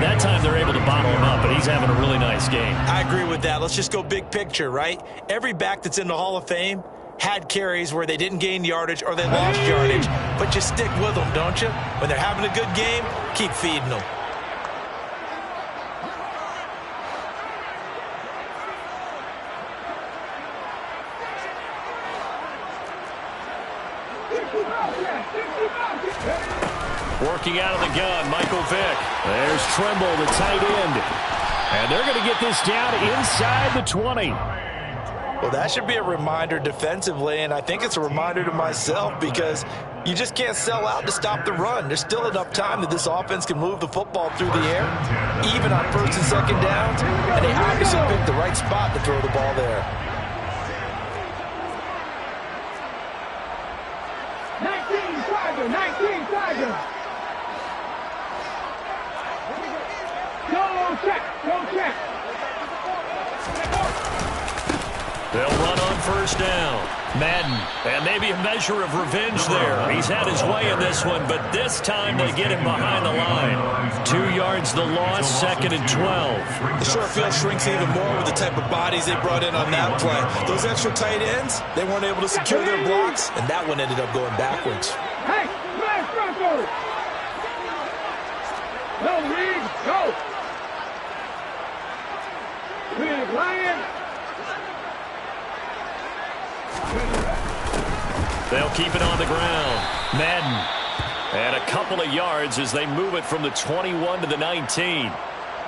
That time they're able to bottle him up, but he's having a really nice game. I agree with that. Let's just go big picture, right? Every back that's in the Hall of Fame had carries where they didn't gain yardage or they lost yardage, but you stick with them, don't you? When they're having a good game, keep feeding them. Looking out of the gun, Michael Vick. There's Trimble, the tight end. And they're going to get this down inside the 20. Well, that should be a reminder defensively, and I think it's a reminder to myself because you just can't sell out to stop the run. There's still enough time that this offense can move the football through the air, even on first and second downs, and they obviously picked the right spot to throw the ball there. 19 Tigers. Go check. They'll run on first down. Madden, and maybe a measure of revenge there. He's had his way in this one, but this time they get him behind the line. 2 yards the loss, 2nd and 12. The short field shrinks even more with the type of bodies they brought in on that play. Those extra tight ends, they weren't able to secure their blocks, and that one ended up going backwards. Hey, smash front. No, Reed, go. Big Lion. They'll keep it on the ground. Madden. And a couple of yards as they move it from the 21 to the 19.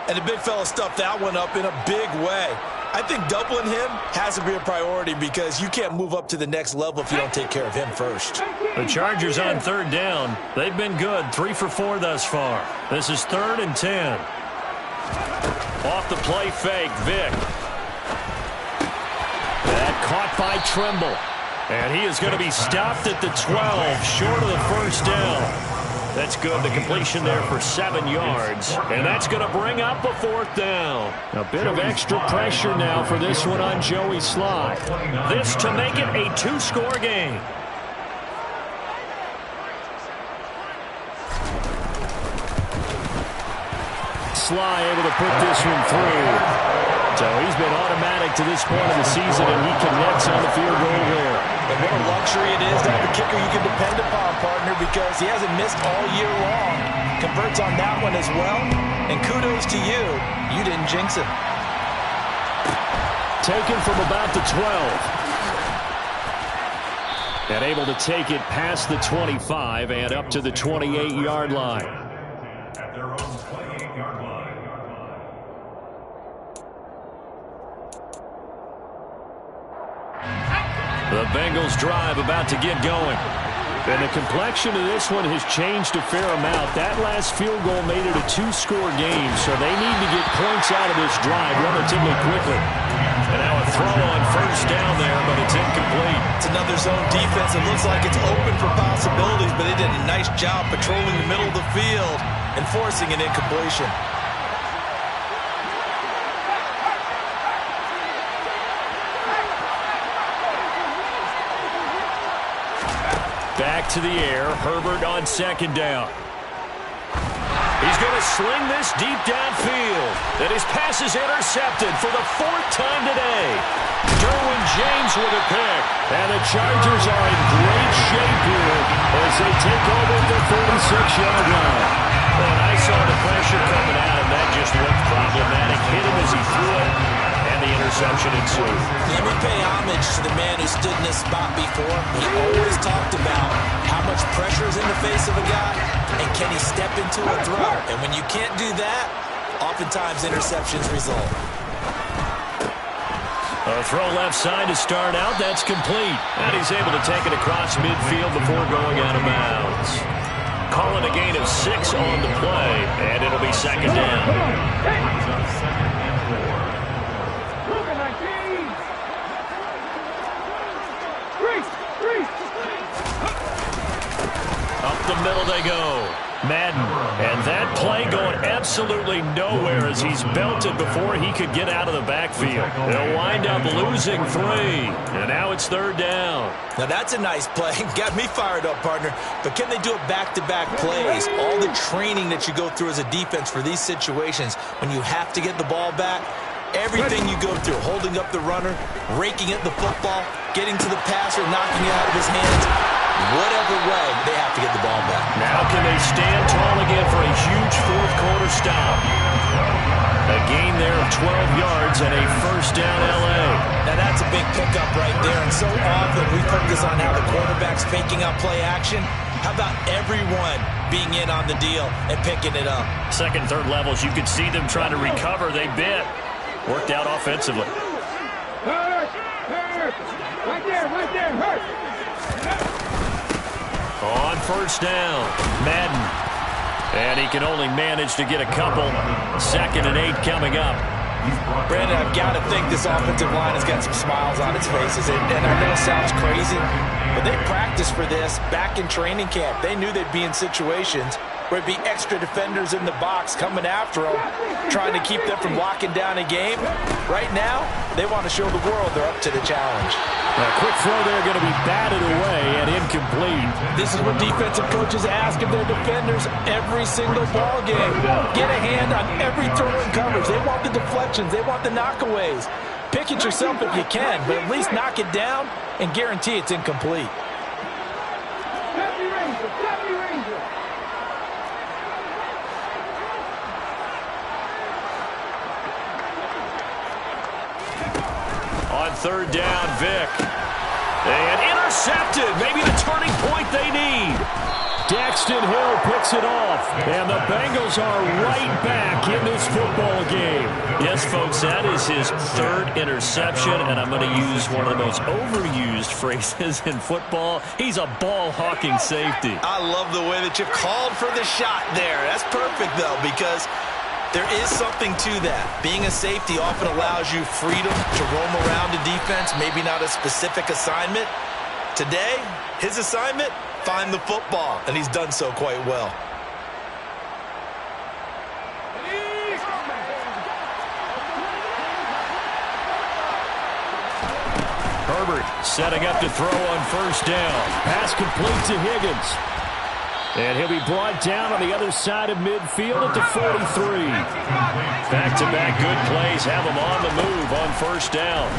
And the big fella stuffed that one up in a big way. I think doubling him has to be a priority because you can't move up to the next level if you don't take care of him first. The Chargers on third down. They've been good, 3 for 4 thus far. This is 3rd and 10. Off the play fake, Vick. That caught by Trimble. And he is going to be stopped at the 12, short of the first down. That's good. The completion there for 7 yards. And that's going to bring up a 4th down. A bit of extra pressure now for this one on Joey Sly. This to make it a 2-score game. Sly able to put this one through. So he's been automatic to this point of the season, and he connects on the field goal there. And what a luxury it is to have a kicker you can depend upon, partner, because he hasn't missed all year long. Converts on that one as well. And kudos to you. You didn't jinx him. Taken from about the 12. And able to take it past the 25 and up to the 28-yard line. At their own 28-yard line. The Bengals drive about to get going. And the complexion of this one has changed a fair amount. That last field goal made it a 2-score game, so they need to get points out of this drive relatively quickly. And now a throw on first down there, but it's incomplete. It's another zone defense. It looks like it's open for possibilities, but they did a nice job patrolling the middle of the field and forcing an incompletion. Back to the air. Herbert on 2nd down. He's going to sling this deep downfield. And his pass is intercepted for the 4th time today. Derwin James with a pick. And the Chargers are in great shape here as they take over the 46-yard line. And I saw the pressure coming out, and that just looked problematic. Hit him as he threw it. And the interception ensued. Let me pay homage to the man who stood in this spot before. He always talked about how much pressure is in the face of a guy and can he step into a throw. And when you can't do that, oftentimes interceptions result. A throw left side to start out. That's complete. And he's able to take it across midfield before going out of bounds. Calling a gain of 6 on the play, and it'll be 2nd down. Up the middle they go. Madden. And that play going absolutely nowhere as he's belted before he could get out of the backfield. They'll wind up losing 3. And now it's 3rd down. Now that's a nice play. Got me fired up, partner. But can they do it back-to-back plays? All the training that you go through as a defense for these situations, when you have to get the ball back, everything you go through, holding up the runner, raking at the football, getting to the passer, knocking it out of his hands, whatever way, they have to get the ball back. Now can they stand tall again for a huge 4th-quarter stop? A gain there of 12 yards and a 1st down L.A. Now that's a big pickup right there, and so often we focus on how the quarterback's faking out play action. How about everyone being in on the deal and picking it up? Second, third levels, you could see them trying to recover. They bit. Worked out offensively. Hurt! Hurt! Right there, hurt! On first down, Madden. And he can only manage to get a couple. 2nd and 8 coming up. Brandon, I've got to think this offensive line has got some smiles on its faces. And I know it sounds crazy, but they practiced for this back in training camp. They knew they'd be in situations where it'd be extra defenders in the box coming after them, trying to keep them from locking down a game. Right now, they want to show the world they're up to the challenge. A quick throw there going to be batted away and incomplete. This is what defensive coaches ask of their defenders every single ball game. Get a hand on every throw in coverage. They want the deflections. They want the knockaways. Pick it yourself if you can, but at least knock it down and guarantee it's incomplete. On third down, Vic. And intercepted. Maybe the turning point they need. Daxton Hill picks it off, and the Bengals are right back in this football game. Yes, folks, that is his 3rd interception, and I'm going to use one of the most overused phrases in football. He's a ball-hawking safety. I love the way that you called for the shot there. That's perfect, though, because there is something to that. Being a safety often allows you freedom to roam around a defense, maybe not a specific assignment. Today, his assignment, find the football, and he's done so quite well. Herbert setting up to throw on first down. Pass complete to Higgins. And he'll be brought down on the other side of midfield at the 43. Back-to-back good plays have him on the move on first down.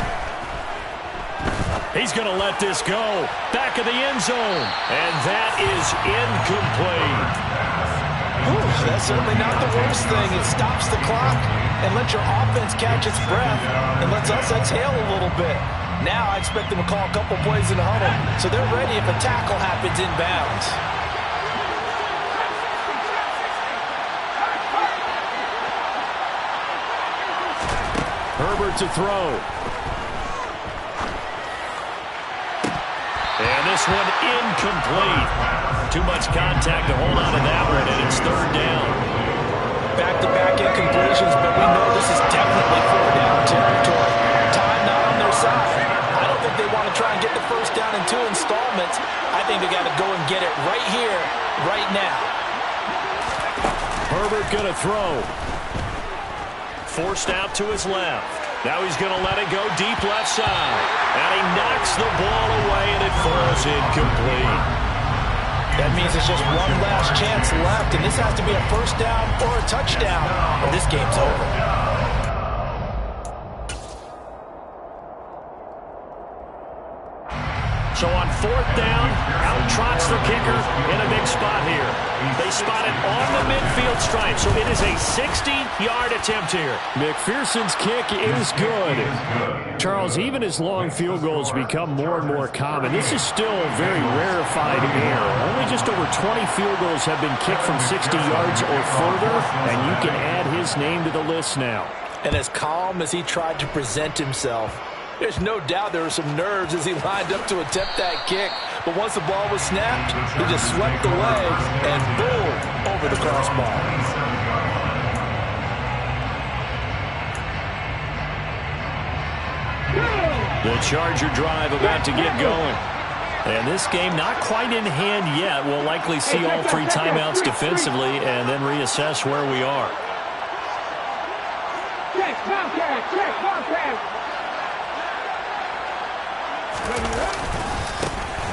He's going to let this go. Back of the end zone. And that is incomplete. That's certainly not the worst thing. It stops the clock and lets your offense catch its breath and lets us exhale a little bit. Now I expect them to call a couple plays in the huddle so they're ready if a tackle happens inbounds. Herbert to throw. And this one incomplete. Too much contact to hold on to that one, and it's third down. Back-to-back incompletions, but we know this is definitely 4-down territory. Time not on their side. I don't think they want to try and get the first down in 2 installments. I think they got to go and get it right here, right now. Herbert going to throw. Forced out to his left. Now he's going to let it go deep left side. And he knocks the ball away, and it falls incomplete. That means it's just one last chance left, and this has to be a first down or a touchdown, or this game's over. So on fourth down, out trots the kicker in a big spot here. They spot it on the midfield stripe, so it is a 60-yard attempt here. McPherson's kick is good. Charles, even as long field goals become more and more common, this is still a very rarefied air. Only just over 20 field goals have been kicked from 60 yards or further, and you can add his name to the list now. And as calm as he tried to present himself, there's no doubt there were some nerves as he lined up to attempt that kick. But once the ball was snapped, he just swept away and boom, over the crossbar. The Charger drive about to get going. And this game not quite in hand yet. We'll likely see all 3 timeouts defensively and then reassess where we are. Check, contact, check, contact.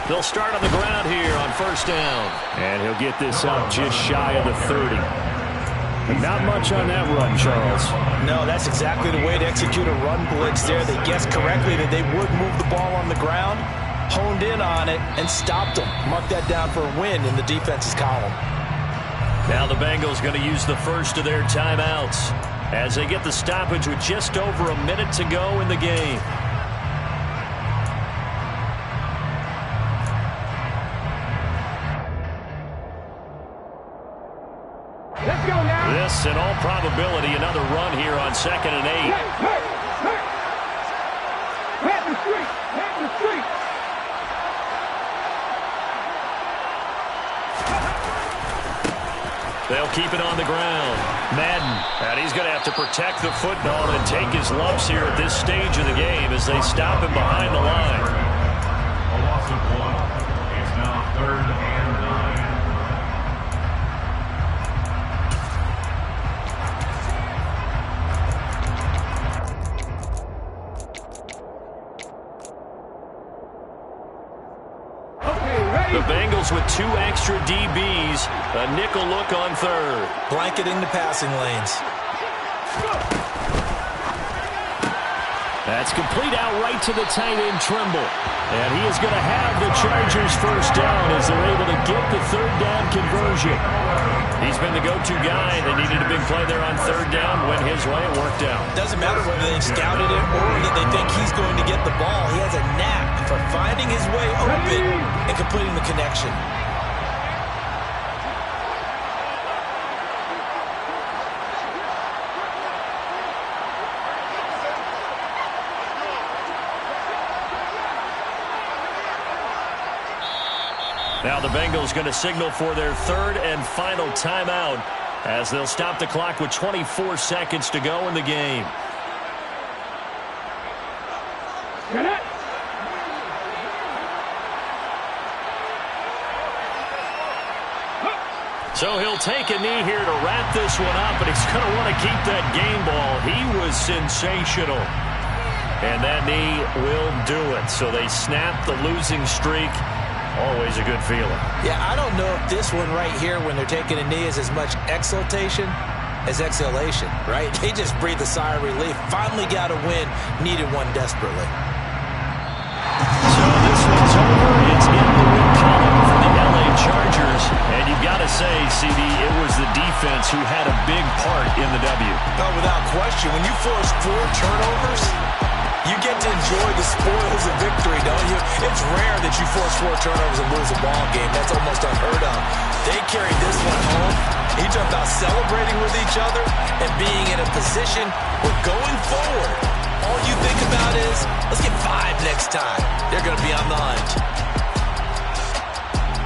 They'll start on the ground here on first down. And he'll get this up just shy of the 30. Not much on that run, Charles. No, that's exactly the way to execute a run blitz there. They guessed correctly that they would move the ball on the ground, honed in on it, and stopped them. Mark that down for a win in the defense's column. Now the Bengals going to use the first of their timeouts as they get the stoppage with just over a minute to go in the game. all probability, another run here on 2nd and 8. Pat the street! Pat the street! They'll keep it on the ground. Madden, and he's going to have to protect the football and take his lumps here at this stage of the game as they stop him behind the line. A loss of 1. It's now 3rd and 9. The Bengals with 2 extra DBs, a nickel look on 3rd. Blanketing the passing lanes. That's complete out right to the tight end, Trimble. And he is going to have the Chargers first down as they're able to get the 3rd down conversion. He's been the go-to guy. They needed a big play there on 3rd down. Went his way. It worked out. Doesn't matter whether they scouted it or that they think he's going to get the ball. He has a knack for finding his way open and completing the connection. Now the Bengals going to signal for their 3rd and final timeout as they'll stop the clock with 24 seconds to go in the game. So he'll take a knee here to wrap this one up, but he's going to want to keep that game ball. He was sensational. And that knee will do it. So they snap the losing streak. Always a good feeling. Yeah, I don't know if this one right here when they're taking a knee is as much exultation as exhalation, right? They just breathe a sigh of relief. Finally got a win. Needed one desperately. So this one's over. It's in the win column for the LA Chargers. And you've got to say, CD, it was the defense who had a big part in the W. Oh, without question. When you force 4 turnovers, you get to enjoy the spoils of victory, don't you? It's rare that you force 4 turnovers and lose a ball game. That's almost unheard of. They carried this one home. You talk about celebrating with each other and being in a position where going forward, all you think about is, let's get 5 next time. They're going to be on the hunt.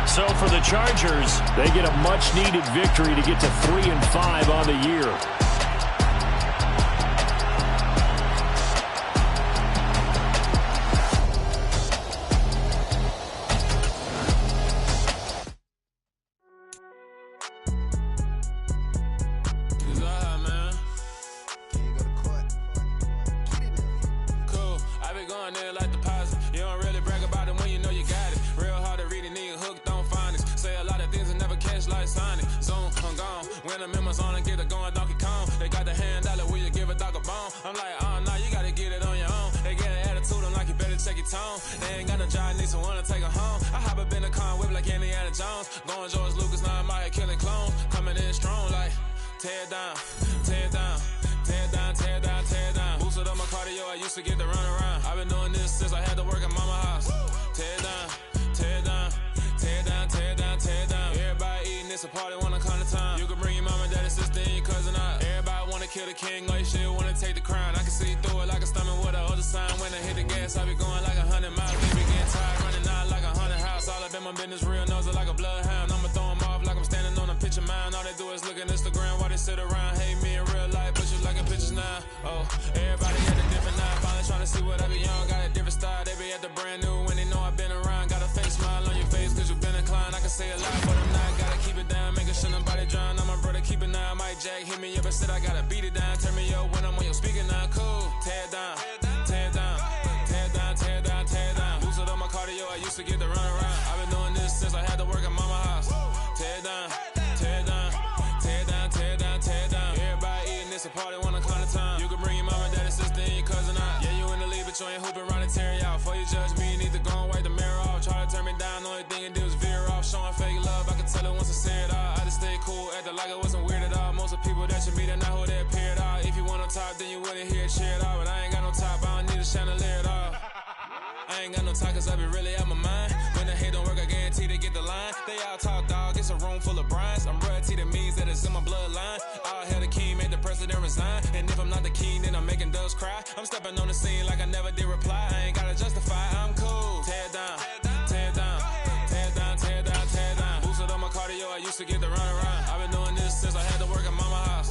So for the Chargers, they get a much-needed victory to get to 3-5 on the year. They all talk dog, it's a room full of brinds. I'm royalty, that means that it's in my bloodline. All hell the king, man. president resign. And if I'm not the king, then I'm making doves cry. I'm stepping on the scene like I never did reply. I ain't gotta justify, I'm cool. Tear down, tear down, tear down, tear down, tear down. Boosted on my cardio, I used to get the run around. I've been doing this since I had to work at mama house.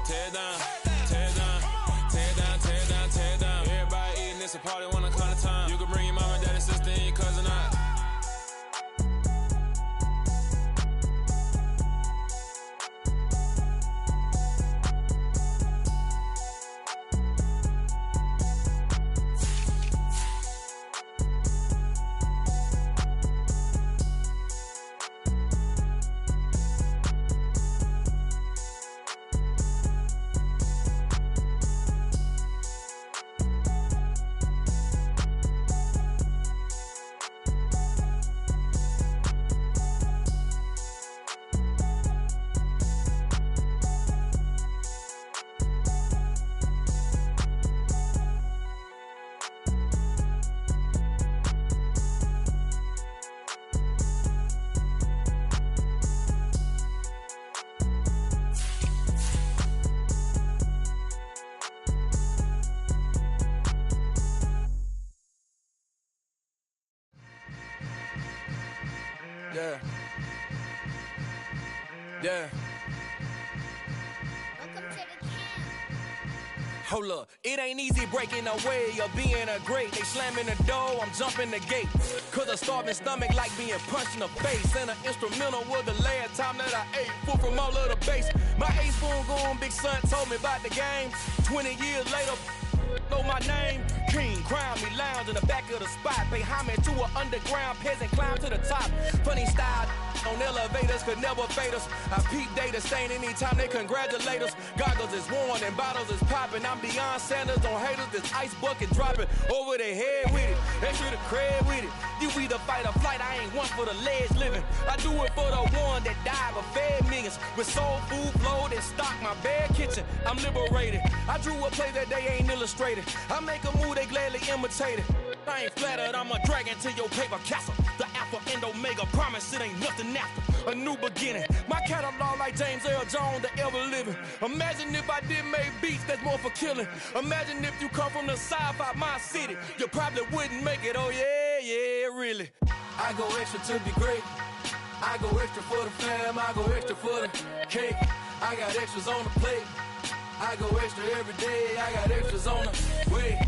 Tear down, tear down, tear down, tear down, tear down. Everybody eating this a party one o'clock of time. You can bring your mama, daddy, sister, and your cousin out. Yeah. Yeah. Welcome to the camp. Hold up, it ain't easy breaking away or being a great. They slamming the door, I'm jumping the gate. Cause a starving stomach like being punched in the face. And an instrumental was the last time that I ate. Food from all of the base. My ace spoon going, big son told me about the game. 20 years later, know my name. King, crown me, lounge in the back of the spot. Pay homage to an underground peasant, climb to the top. Funny style on elevators could never fade us. I peep data stain anytime they congratulate us. Goggles is worn and bottles is popping. I'm beyond Sanders on haters. This ice bucket dropping over their head with it. Extra the cred with it. You either fight or flight. I ain't one for the ledge living. I do it for the one that died but fed millions. With soul food flowed and stocked my bad kitchen. I'm liberated. I drew a play that they ain't illustrated. I make a move they gladly imitate it. I ain't flattered, I'm a dragon to your paper castle. The Alpha and Omega, promise it ain't nothing after. A new beginning. My catalog like James Earl Jones, the ever living. Imagine if I did make beats that's more for killing. Imagine if you come from the sci-fi, my city. You probably wouldn't make it, oh yeah, yeah, really. I go extra to be great. I go extra for the fam, I go extra for the cake. I got extras on the plate. I go extra every day, I got extras on the way.